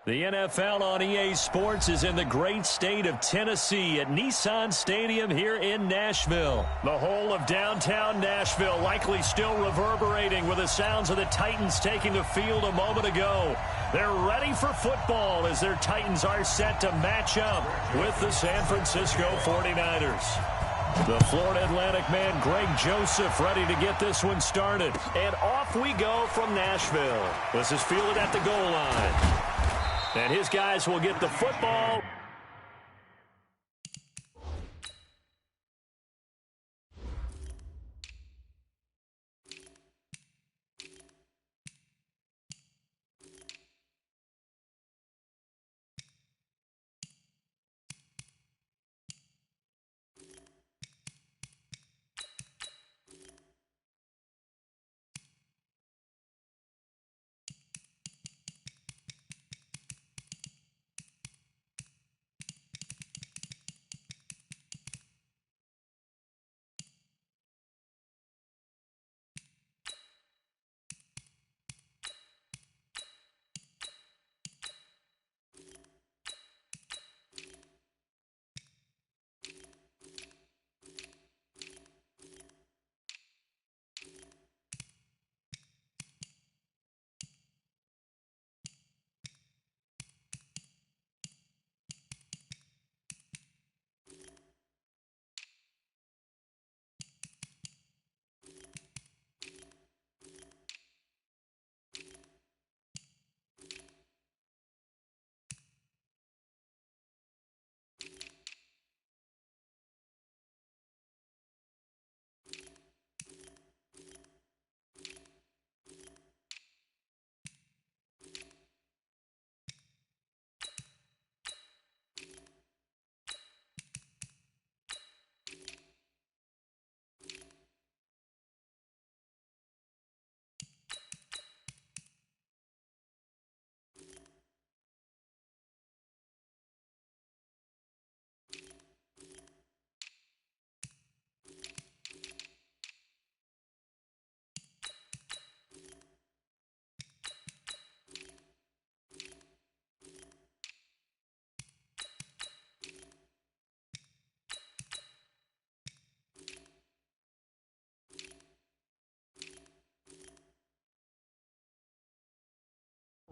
The NFL on EA Sports is in the great state of Tennessee at Nissan Stadium here in Nashville. The whole of downtown Nashville likely still reverberating with the sounds of the Titans taking the field a moment ago. They're ready for football as their Titans are set to match up with the San Francisco 49ers. The Florida Atlantic man, Greg Joseph, ready to get this one started. And off we go from Nashville. This is fielded at the goal line. And his guys will get the football.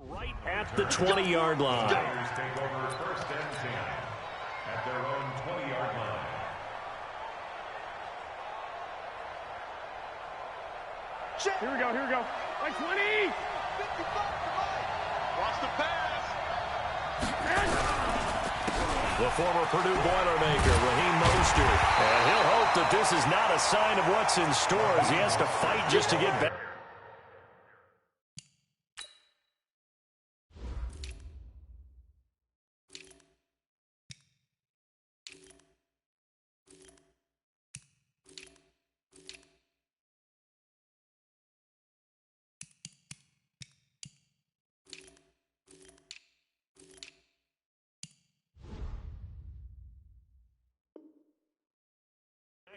Right at the 20-yard line. Take over first and 10 at their own 20-yard line. Here we go. Like 20! 55, Watch the pass. The former Purdue Boilermaker, Raheem Mostert. And he'll hope that this is not a sign of what's in store as he has to fight just to get back.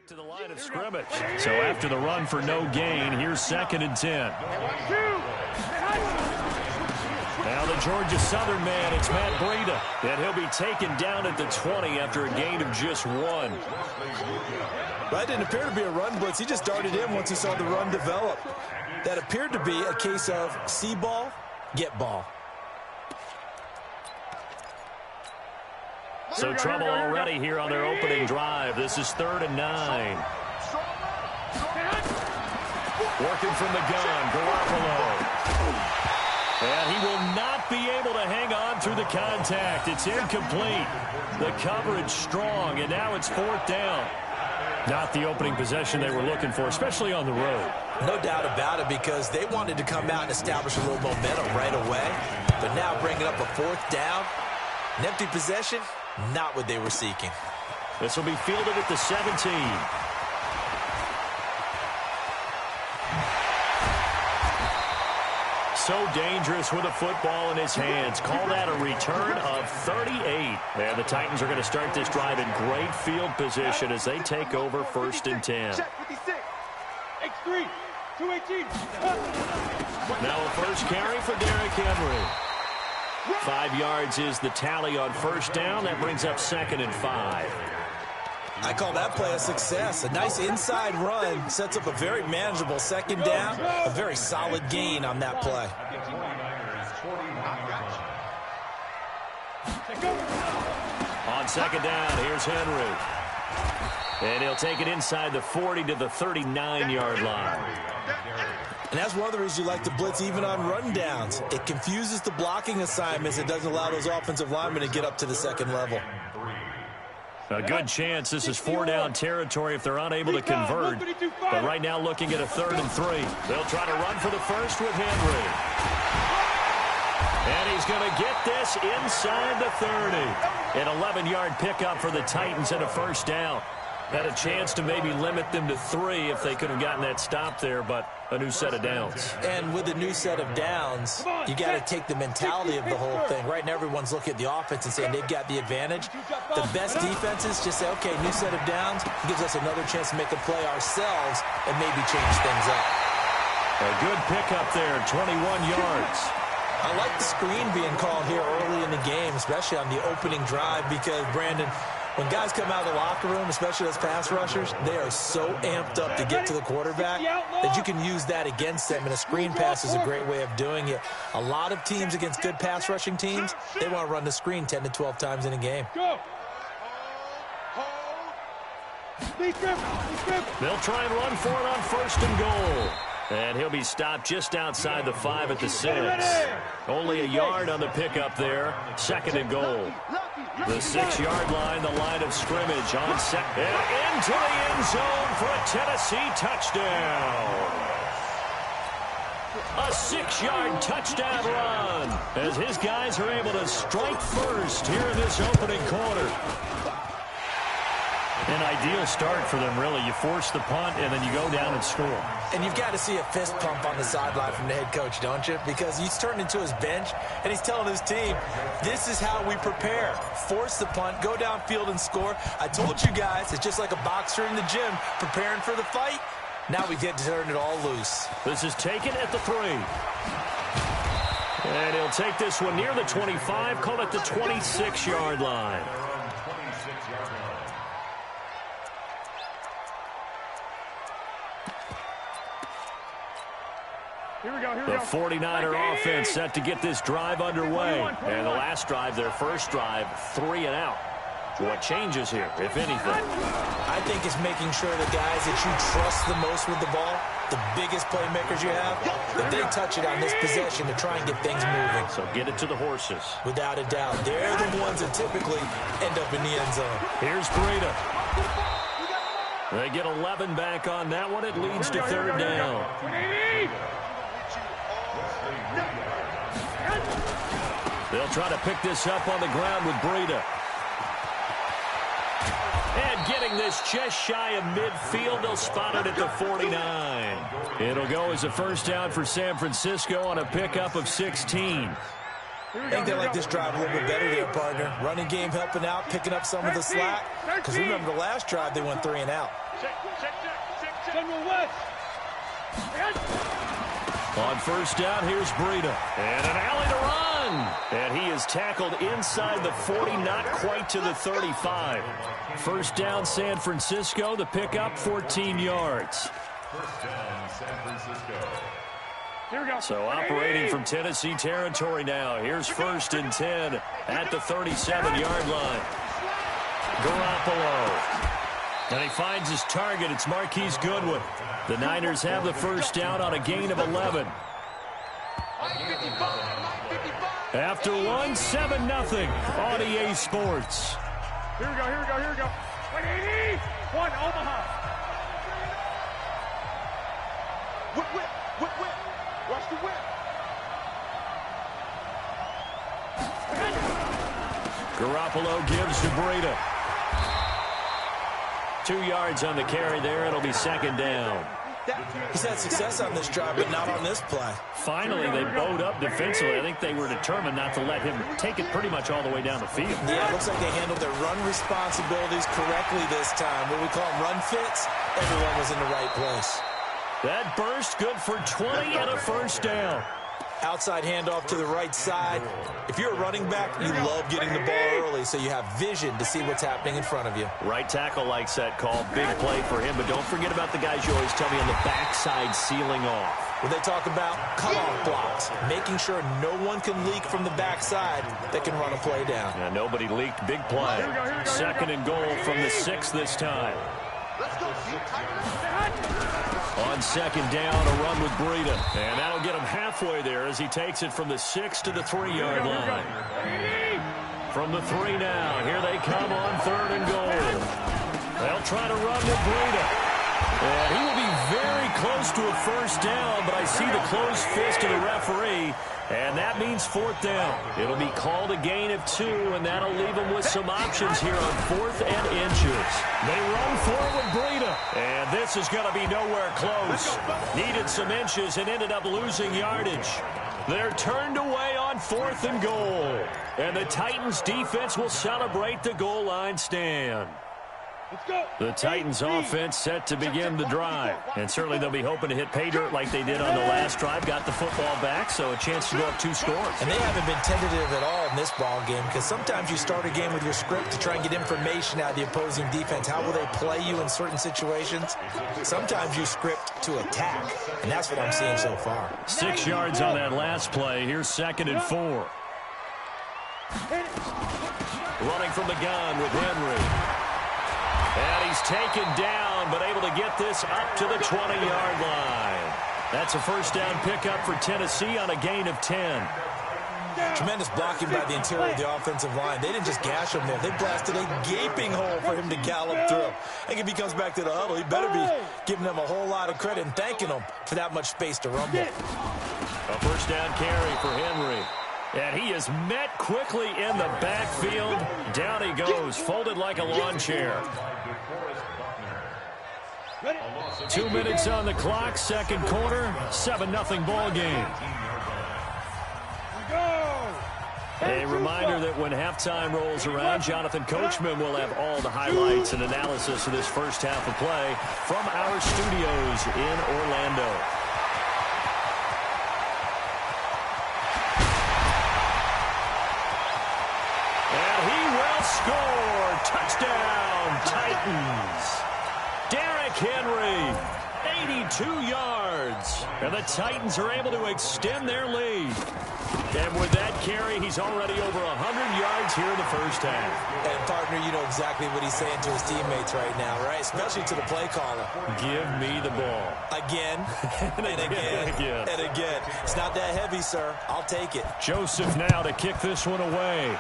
To the line of scrimmage. So after the run for no gain, here's 2nd and 10. Now the Georgia Southern man, it's Matt Breida. And he'll be taken down at the 20 after a gain of just 1. That didn't appear to be a run blitz. He just darted in once he saw the run develop. That appeared to be a case of see ball, get ball. So trouble already here on their opening drive. This is 3rd and 9. Working from the gun, Garoppolo. And he will not be able to hang on through the contact. It's incomplete. The coverage strong, and now it's 4th down. Not the opening possession they were looking for, especially on the road. No doubt about it, because they wanted to come out and establish a little momentum right away. But now bringing up a 4th down, an empty possession, not what they were seeking. This will be fielded at the 17. So dangerous with a football in his hands. Call that a return of 38. And the Titans are going to start this drive in great field position as they take over 1st and 10. Check 56. X3. 218. Now a first carry for Derrick Henry. 5 yards is the tally on first down. That brings up 2nd and 5. I call that play a success. A nice inside run sets up a very manageable 2nd down. A very solid gain on that play. On 2nd down, here's Henry. And he'll take it inside the 40 to the 39-yard line. And that's one of the reasons you like to blitz even on run downs. It confuses the blocking assignments. It doesn't allow those offensive linemen to get up to the 2nd level. A good chance this is 4-down territory if they're unable to convert. But right now looking at a 3rd and 3. They'll try to run for the first with Henry. And he's going to get this inside the 30. An 11-yard pickup for the Titans and a first down. Had a chance to maybe limit them to 3 if they could have gotten that stop there, but a new set of downs. And with a new set of downs, you got to take the mentality of the whole thing. Right now, everyone's looking at the offense and saying they've got the advantage. The best defenses just say, okay, new set of downs gives us another chance to make a play ourselves and maybe change things up. A good pickup there, 21 yards. I like the screen being called here early in the game, especially on the opening drive, because, Brandon, when guys come out of the locker room, especially those pass rushers, they are so amped up to get to the quarterback that you can use that against them, and a screen pass is a great way of doing it. A lot of teams against good pass rushing teams, they want to run the screen 10 to 12 times in a game. They'll try and run for it on 1st and goal. And he'll be stopped just outside the 5 at the 6. Only a yard on the pickup there. 2nd and goal. The 6-yard line, the line of scrimmage on set. And into the end zone for a Tennessee touchdown. A 6-yard touchdown run as his guys are able to strike first here in this opening quarter. An ideal start for them, really. You force the punt, and then you go down and score. And you've got to see a fist pump on the sideline from the head coach, don't you? Because he's turned into his bench, and he's telling his team, this is how we prepare. Force the punt, go downfield and score. I told you guys, it's just like a boxer in the gym preparing for the fight. Now we get to turn it all loose. This is taken at the 3. And he'll take this one near the 25, call it the 26-yard line. The 49er offense set to get this drive underway. And the last drive, their first drive, 3 and out. What changes here, if anything? I think it's making sure the guys that you trust the most with the ball, the biggest playmakers you have, that they touch it on this possession to try and get things moving. So get it to the horses. Without a doubt. They're the ones that typically end up in the end zone. Here's Breida. They get 11 back on that one. It leads to 3rd down. They'll try to pick this up on the ground with Breida. And getting this just shy of midfield, they'll spot it at the 49. It'll go as a first down for San Francisco on a pickup of 16. I think they like this drive a little bit better there, partner. Running game helping out, picking up some of the slack. Because remember, the last drive, they went 3 and out. On first down, here's Breida. And an alley to run. And he is tackled inside the 40, not quite to the 35. First down, San Francisco. The pickup, 14 yards. First down, San Francisco. Here we go. So operating from Tennessee territory now. Here's 1st and 10 at the 37-yard line. Garoppolo. And he finds his target. It's Marquise Goodwin. The Niners have the first down on a gain of 11. After 1, 7-0 on EA Sports. Here we go, here we go, here we go. 180, 1 Omaha. Whip, whip, whip, whip. Watch the whip. Garoppolo gives to Breida. 2 yards on the carry there. It'll be 2nd down. He's had success on this drive, but not on this play. Finally, they bowed up defensively. I think they were determined not to let him take it pretty much all the way down the field. Yeah, it looks like they handled their run responsibilities correctly this time. What we call them run fits, everyone was in the right place. That burst good for 20 and a first down. Outside handoff to the right side. If you're a running back, you love getting the ball early so you have vision to see what's happening in front of you. Right tackle likes that call. Big play for him, but don't forget about the guys you always tell me on the backside sealing off. When they talk about cutoff blocks, making sure no one can leak from the backside that can run a play down. Yeah, nobody leaked. Big play. Second and goal from the 6 this time. On second down, a run with Breida. And that'll get him halfway there as he takes it from the 6 to the 3-yard line. From the 3 now, here they come on third and goal. They'll try to run with Breida. And he will be very close to a first down, but I see the closed fist of the referee, and that means fourth down. It'll be called a gain of 2, and that'll leave them with some options here on 4th and inches. They run forward with Breida, and this is going to be nowhere close. Needed some inches and ended up losing yardage. They're turned away on 4th and goal, and the Titans defense will celebrate the goal line stand. The Titans offense set to begin the drive. And certainly they'll be hoping to hit pay dirt like they did on the last drive. Got the football back, so a chance to go up 2 scores. And they haven't been tentative at all in this ball game because sometimes you start a game with your script to try and get information out of the opposing defense. How will they play you in certain situations? Sometimes you script to attack, and that's what I'm seeing so far. 6 yards on that last play. Here's 2nd and 4. Running from the gun with Henry. And he's taken down, but able to get this up to the 20-yard line. That's a first down pickup for Tennessee on a gain of 10. Tremendous blocking by the interior of the offensive line. They didn't just gash him there. They blasted a gaping hole for him to gallop through. I think if he comes back to the huddle, he better be giving them a whole lot of credit and thanking them for that much space to rumble. A first down carry for Henry. And he is met quickly in the backfield. Down he goes, folded like a lawn chair. 2 minutes on the clock, second quarter, 7-0 ball game. A reminder that when halftime rolls around, Jonathan Coachman will have all the highlights and analysis of this first half of play from our studios in Orlando. And he will score. Touchdown, Titans. Derrick Henry, 82 yards. And the Titans are able to extend their lead. And with that carry, he's already over 100 yards here in the first half. And, partner, you know exactly what he's saying to his teammates right now, right? Especially to the play caller. Give me the ball. Again, and again, and again. It's not that heavy, sir. I'll take it. Joseph now to kick this one away.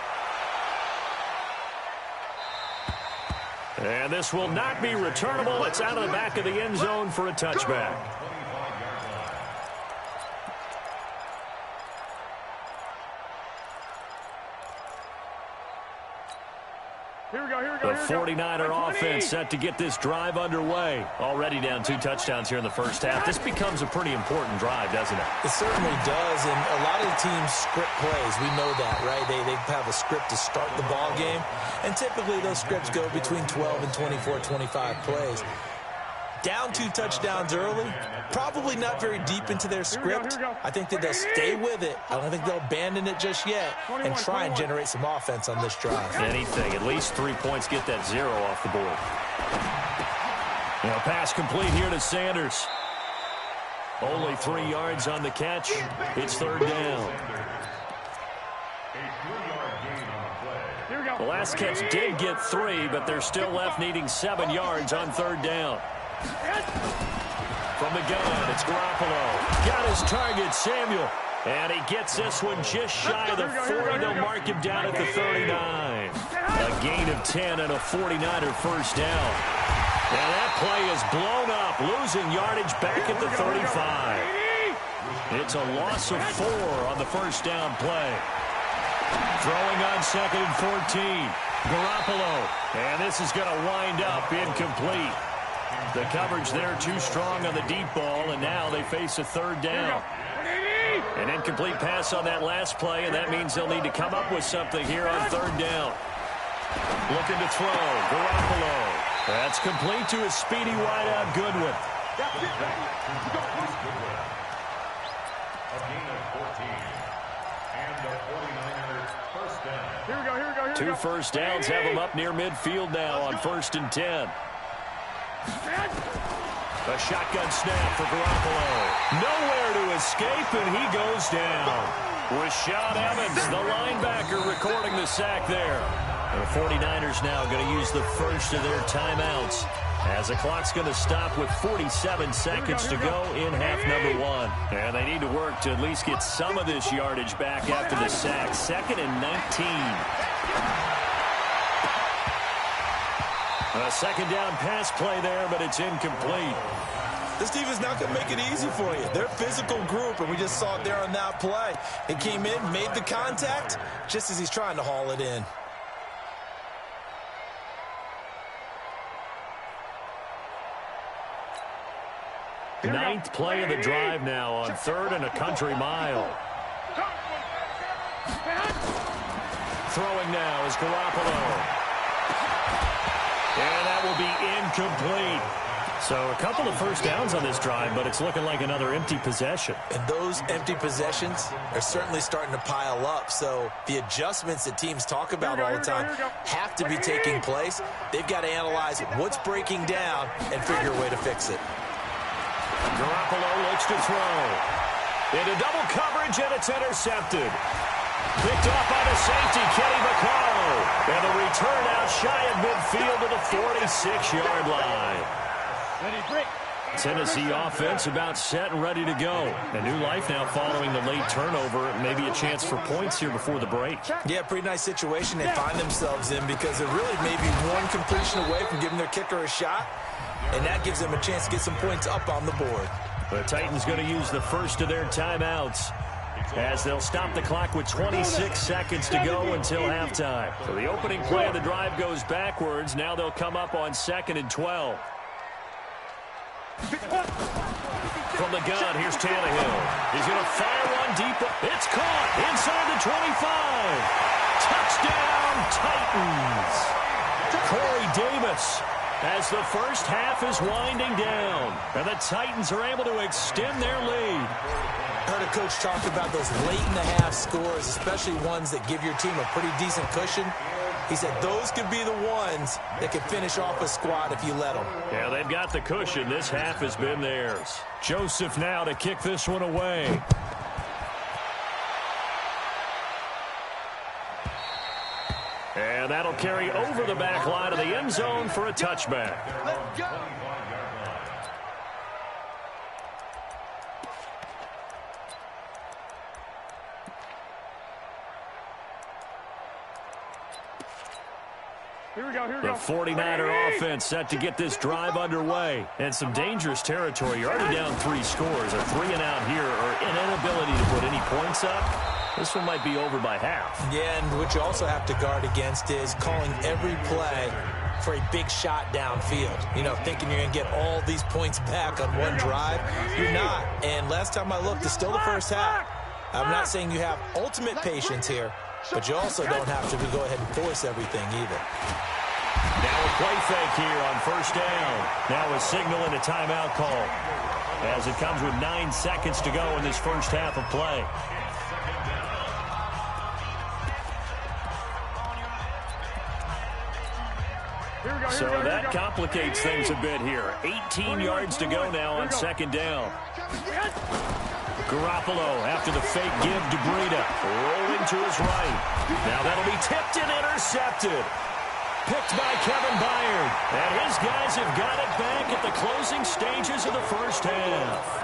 And this will not be returnable. It's out of the back of the end zone for a touchback. The 49er offense set to get this drive underway. Already down 2 touchdowns here in the first half. This becomes a pretty important drive, doesn't it? It certainly does, and a lot of the teams script plays. We know that, right? They have a script to start the ball game, and typically those scripts go between 12 and 24, 25 plays. Down 2 touchdowns early, probably not very deep into their script. I think that they'll stay with it. I don't think they'll abandon it just yet and try and generate some offense on this drive. Anything. At least 3 points, get that 0 off the board. Now pass complete here to Sanders. Only 3 yards on the catch. It's third down. The last catch did get 3, but they're still left needing 7 yards on third down. From the gun, it's Garoppolo. Got his target, Samuel. And he gets this one just shy of the 40. They'll mark him down at the 39. A gain of 10 and a 49er first down. And that play is blown up, losing yardage back at the 35. It's a loss of 4 on the first down play. Throwing on second and 14. Garoppolo. And this is going to wind up incomplete. The coverage there too strong on the deep ball, and now they face a third down. An incomplete pass on that last play, and that means they'll need to come up with something here on third down. Looking to throw. Garoppolo. That's complete to a speedy wideout Goodwin. A gain of 14. And the 49ers first down. Here we go, here we go, here we go. Two first downs have them up near midfield now on 1st and 10. A shotgun snap for Garoppolo. Nowhere to escape, and he goes down. Rashad Evans, the linebacker, recording the sack there. And the 49ers now going to use the first of their timeouts, as the clock's going to stop with 47 seconds to go in half number 1. And they need to work to at least get some of this yardage back after the sack. 2nd and 19. A second down pass play there, but it's incomplete. This defense not going to make it easy for you. They're a physical group, and we just saw it there on that play. It came in, made the contact, just as he's trying to haul it in. Ninth play of the drive now on 3rd and a country mile. Throwing now is Garoppolo. And that will be incomplete. So a couple of first downs on this drive, but it's looking like another empty possession. And those empty possessions are certainly starting to pile up. So the adjustments that teams talk about all the time have to be taking place. They've got to analyze what's breaking down and figure a way to fix it. Garoppolo looks to throw. Into double coverage, and it's intercepted. Picked off by the safety, Kenny Vaccaro. And the return out shy of midfield to the 46-yard line. Tennessee offense about set and ready to go. A new life now following the late turnover. Maybe a chance for points here before the break. Yeah, pretty nice situation they find themselves in, because they're really maybe one completion away from giving their kicker a shot. And that gives them a chance to get some points up on the board. The Titans going to use the first of their timeouts, as they'll stop the clock with 26 seconds to go until halftime. So the opening play of the drive goes backwards. Now they'll come up on 2nd and 12. From the gun, here's Tannehill. He's going to fire one deep. It's caught inside the 25. Touchdown, Titans. Corey Davis, as the first half is winding down, and the Titans are able to extend their lead. I heard a coach talk about those late-in-the-half scores, especially ones that give your team a pretty decent cushion. He said those could be the ones that could finish off a squad if you let them. Yeah, they've got the cushion. This half has been theirs. Joseph now to kick this one away. And that'll carry over the back line of the end zone for a touchback. Let's go. Here we go, here we The go. 49er offense set to get this drive underway. And some dangerous territory. You're already down 3 scores. A 3 and out here, or an inability to put any points up. This one might be over by half. Yeah, and what you also have to guard against is calling every play for a big shot downfield. You know, thinking you're going to get all these points back on one drive. You're not. And last time I looked, it's still the first half. I'm not saying you have ultimate patience here, but you also don't have to go ahead and force everything either. Now a play fake here on first down. Now a signal and a timeout call, as it comes with 9 seconds to go in this first half of play. So that complicates things a bit here. 18 yards to go now on second down. Garoppolo after the fake give to Breida. Rolling to his right. Now that'll be tipped and intercepted. Picked by Kevin Byard. And his guys have got it back at the closing stages of the first half.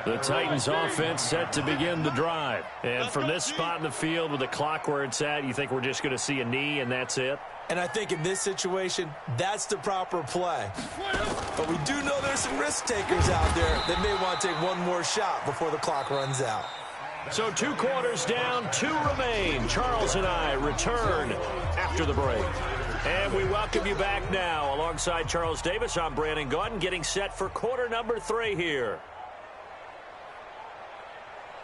The Titans offense set to begin the drive. And from this spot in the field with the clock where it's at, you think we're just going to see a knee and that's it? And I think in this situation, that's the proper play. But we do know there's some risk takers out there that may want to take one more shot before the clock runs out. So 2 quarters down, 2 remain. Charles and I return after the break. And we welcome you back now. Alongside Charles Davis, I'm Brandon Gaudin, getting set for quarter number 3 here.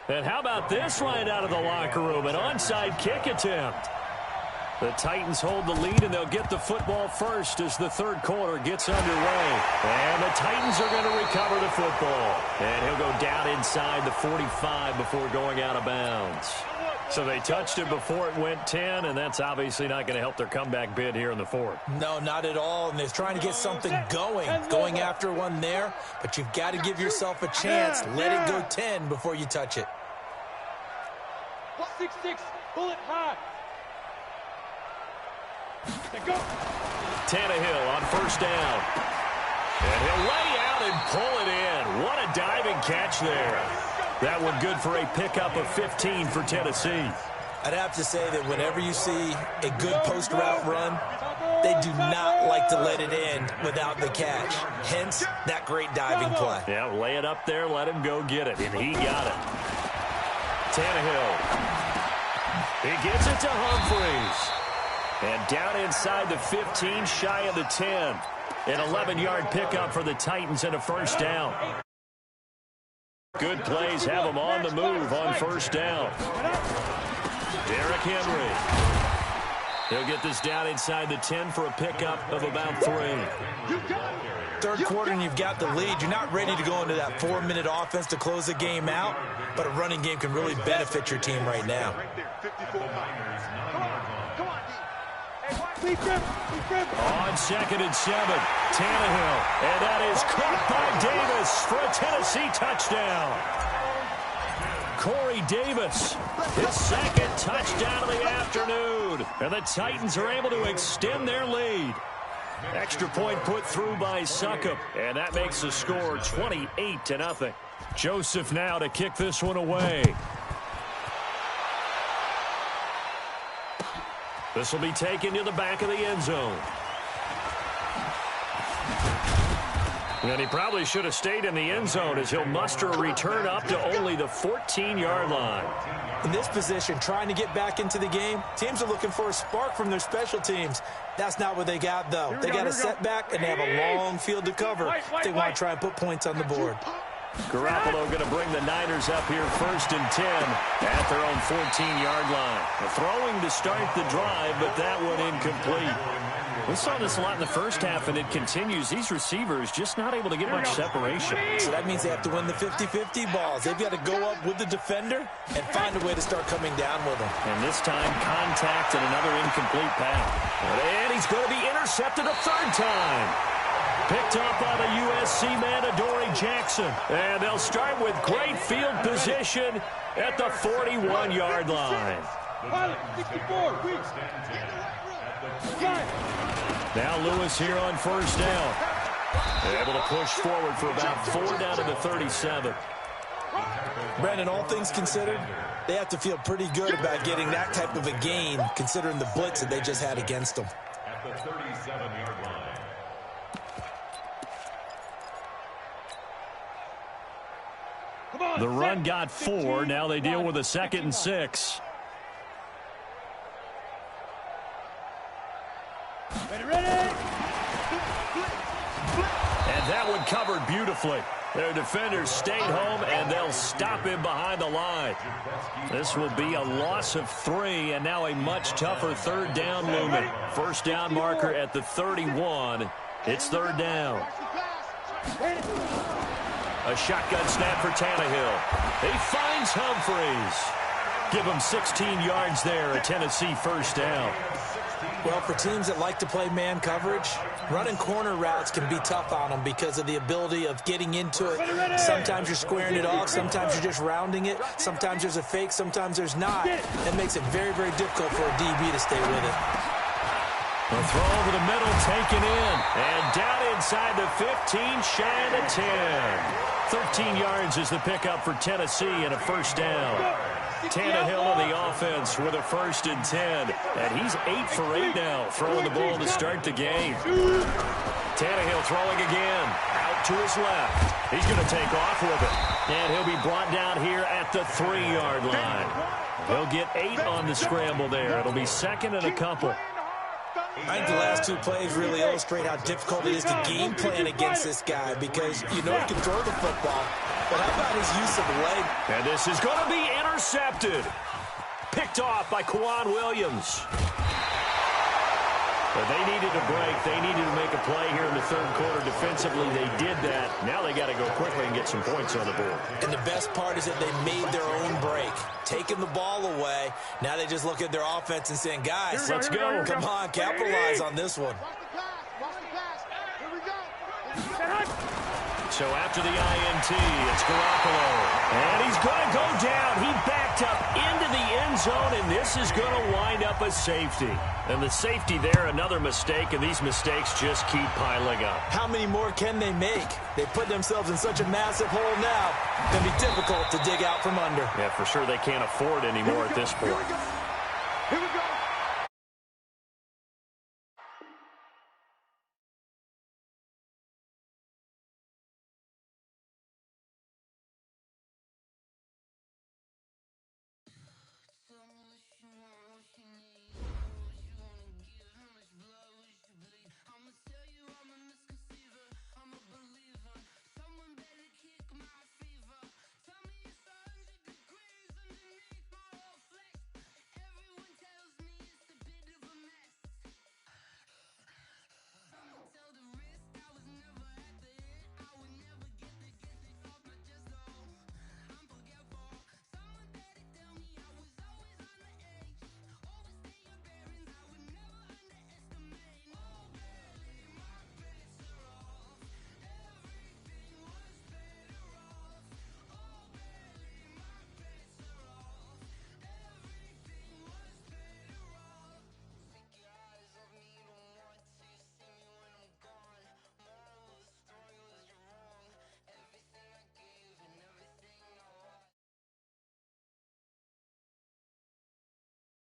And how about this right out of the locker room? An onside kick attempt. The Titans hold the lead, and they'll get the football first as the third quarter gets underway. And the Titans are going to recover the football. And he'll go down inside the 45 before going out of bounds. So they touched it before it went 10, and that's obviously not going to help their comeback bid here in the fourth. No, not at all, and they're trying to get something going after one there, but you've got to give yourself a chance. Let it go 10 before you touch it. 6-6, bullet high. Go. Tannehill on first down. And he'll lay out and pull it in. What a diving catch there. That one good for a pickup of 15 for Tennessee. I'd have to say that whenever you see a good post route run, they do not like to let it in without the catch. Hence, that great diving play. Yeah, lay it up there, let him go get it, and he got it. Tannehill. He gets it to Humphries. And down inside the 15, shy of the 10. An 11-yard pickup for the Titans and a first down. Good plays have them on the move on first down. Derrick Henry. He'll get this down inside the 10 for a pickup of about 3. Third quarter and you've got the lead. You're not ready to go into that 4-minute offense to close the game out, but a running game can really benefit your team right now. On 2nd and 7, Tannehill. And that is caught by Davis for a Tennessee touchdown. Corey Davis, his second touchdown of the afternoon. And the Titans are able to extend their lead. Extra point put through by Succop. And that makes the score 28-0. Joseph now to kick this one away. This will be taken to the back of the end zone. And he probably should have stayed in the end zone as he'll muster a return up to only the 14-yard line. In this position, trying to get back into the game, teams are looking for a spark from their special teams. That's not what they got, though. They got a setback, and they have a long field to cover if they want to try and put points on the board. Garoppolo going to bring the Niners up here 1st and 10 at their own 14-yard line. Throwing to start the drive, but that one incomplete. We saw this a lot in the first half, and it continues. These receivers just not able to get much separation. So that means they have to win the 50-50 balls. They've got to go up with the defender and find a way to start coming down with them. And this time, contact and another incomplete pass. And he's going to be intercepted a third time. Picked up by the USC man, Adoree Jackson. And they'll start with great field position at the 41-yard line. Now Lewis here on first down. Able to push forward for about 4 down to the 37. Brandon, all things considered, they have to feel pretty good about getting that type of a gain, considering the blitz that they just had against them. At the 37-yard line. The run got 4. Now they deal with a 2nd and 6. And that one covered beautifully. Their defenders stayed home, and they'll stop him behind the line. This will be a loss of 3, and now a much tougher third down looming. First down marker at the 31. It's third down. A shotgun snap for Tannehill. He finds Humphries. Give him 16 yards there, a Tennessee first down. Well, for teams that like to play man coverage, running corner routes can be tough on them because of the ability of getting into it. Sometimes you're squaring it off. Sometimes you're just rounding it. Sometimes there's a fake. Sometimes there's not. It makes it very, very difficult for a DB to stay with it. A throw over the middle, taken in. And down inside the 15, shy of the 10. 13 yards is the pickup for Tennessee and a first down. Tannehill on the offense with a 1st and 10. And he's 8 for 8 now, throwing the ball to start the game. Tannehill throwing again. Out to his left. He's going to take off with it. And he'll be brought down here at the 3-yard line. He'll get 8 on the scramble there. It'll be 2nd and a couple. I think the last 2 plays really illustrate how difficult it is to game plan against this guy because you know he can throw the football, but how about his use of the leg? And this is going to be intercepted. Picked off by Kwan Williams. Well, they needed a break. They needed to make a play here in the third quarter. Defensively, they did that. Now they got to go quickly and get some points on the board. And the best part is that they made their own break, taking the ball away. Now they just look at their offense and saying, guys, let's go. Come on, capitalize on this one. So after the INT, it's Garoppolo. And he's going to go down. He backed up into the end zone, and this is going to wind up a safety. And the safety there, another mistake, and these mistakes just keep piling up. How many more can they make? They put themselves in such a massive hole now. It's going to be difficult to dig out from under. Yeah, for sure they can't afford anymore at this point.